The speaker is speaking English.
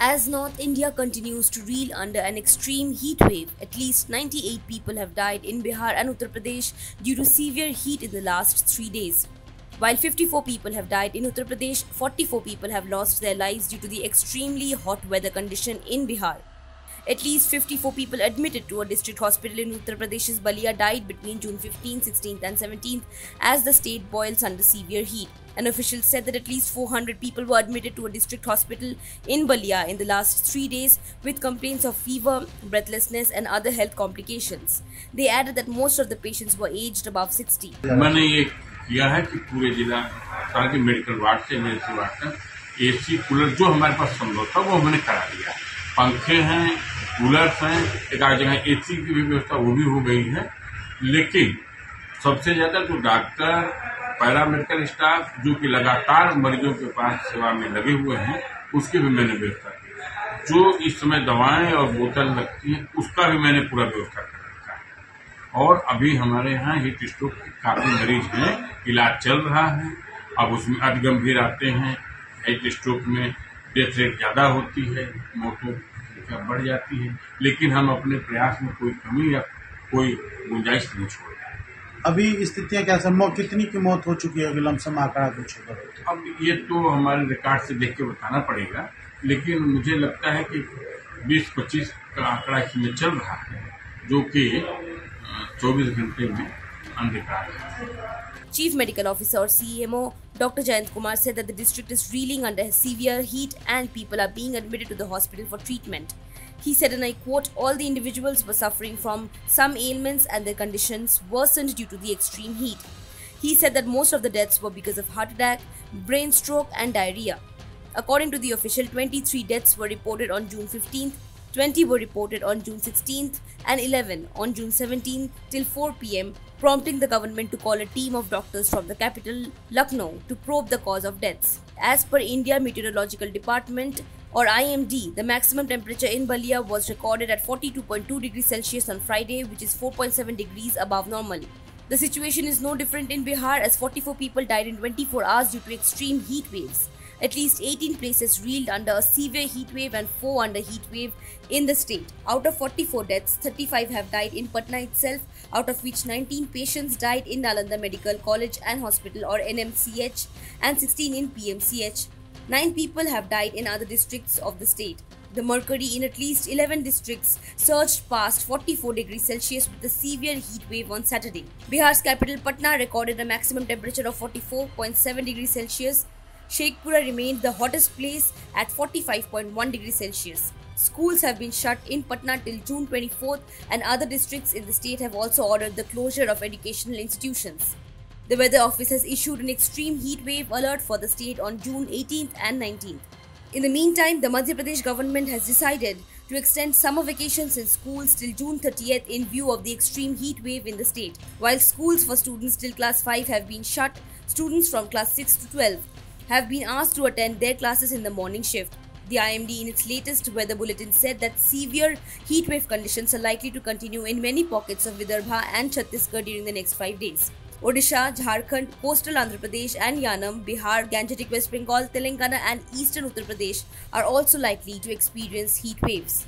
As North India continues to reel under an extreme heat wave, at least 98 people have died in Bihar and Uttar Pradesh due to severe heat in the last 3 days. While 54 people have died in Uttar Pradesh, 44 people have lost their lives due to the extremely hot weather condition in Bihar. At least 54 people admitted to a district hospital in Uttar Pradesh's Balia died between June 15, 16th and 17th as the state boils under severe heat. An official said that at least 400 people were admitted to a district hospital in Balia in the last 3 days with complaints of fever, breathlessness and other health complications. They added that most of the patients were aged above 60. मैंने ये किया है कि पूरे जिला अस्पताल के medical ward से इमरजेंसी वार्ड तक एसी कूलर जो हमारे पास संभव था वो हमने करा दिया। पंखे हैं, कूलर्स हैं, एक आध जगह एसी की भी व्यवस्था वो भी हो गई है। लेकिन सबसे ज्यादा जो डॉक्टर, पैरामेडिकल स्टाफ जो कि लगातार मरीजों के पास सेवा में लगे हुए हैं उसकी भी मैंने व्यवस्था की। जो इस समय दवाएं और बोतल लगती हैं उसका भी मैंने पूरा व्यवस्था कर रखा है। और अभी हमारे यहाँ हीट स्ट्रोक के काफी मरीज हैं, इलाज चल रहा है। अब उसमें अति गंभीर आते हैं, हीट स्ट्रोक में डेथ रेट ज्यादा होती है, मौतों की संख्या बढ़ जाती है, लेकिन हम अपने प्रयास में कोई कमी या कोई गुंजाइश नहीं छोड़ रहे। अभी स्थितियां क्या कितनी की मौत हो चुकी है? अगर लमसम आंकड़ा कुछ अब ये तो हमारे रिकॉर्ड से देख के बताना पड़ेगा, लेकिन मुझे लगता है कि 20-25 का आंकड़ा इसमें चल रहा है, जो कि 24 घंटे में अंधकार है। Chief Medical Officer or CMO Dr. Jayant Kumar said that the district is reeling under severe heat and people are being admitted to the hospital for treatment. He said, and I quote, all the individuals were suffering from some ailments and their conditions worsened due to the extreme heat. He said that most of the deaths were because of heart attack, brain stroke and diarrhea. According to the official, 23 deaths were reported on June 15th, 20 were reported on June 16th and 11 on June 17th till 4 p.m, prompting the government to call a team of doctors from the capital, Lucknow, to probe the cause of deaths. As per India Meteorological Department or IMD, the maximum temperature in Balia was recorded at 42.2 degrees Celsius on Friday, which is 4.7 degrees above normal. The situation is no different in Bihar as 44 people died in 24 hours due to extreme heat waves. At least 18 places reeled under a severe heat wave and 4 under heat wave in the state. Out of 44 deaths, 35 have died in Patna itself, out of which 19 patients died in Nalanda Medical College and Hospital or NMCH and 16 in PMCH. 9 people have died in other districts of the state. The mercury in at least 11 districts surged past 44 degrees Celsius with a severe heat wave on Saturday. Bihar's capital Patna recorded a maximum temperature of 44.7 degrees Celsius. Sheikhpura remained the hottest place at 45.1 degrees Celsius. Schools have been shut in Patna till June 24th and other districts in the state have also ordered the closure of educational institutions. The Weather Office has issued an extreme heat wave alert for the state on June 18th and 19th. In the meantime, the Madhya Pradesh government has decided to extend summer vacations in schools till June 30th in view of the extreme heat wave in the state. While schools for students till class 5 have been shut, students from class 6 to 12 have been asked to attend their classes in the morning shift. The IMD in its latest weather bulletin said that severe heat wave conditions are likely to continue in many pockets of Vidarbha and Chhattisgarh during the next 5 days. Odisha, Jharkhand, coastal Andhra Pradesh and Yanam, Bihar, Gangetic West Bengal, Telangana and eastern Uttar Pradesh are also likely to experience heat waves.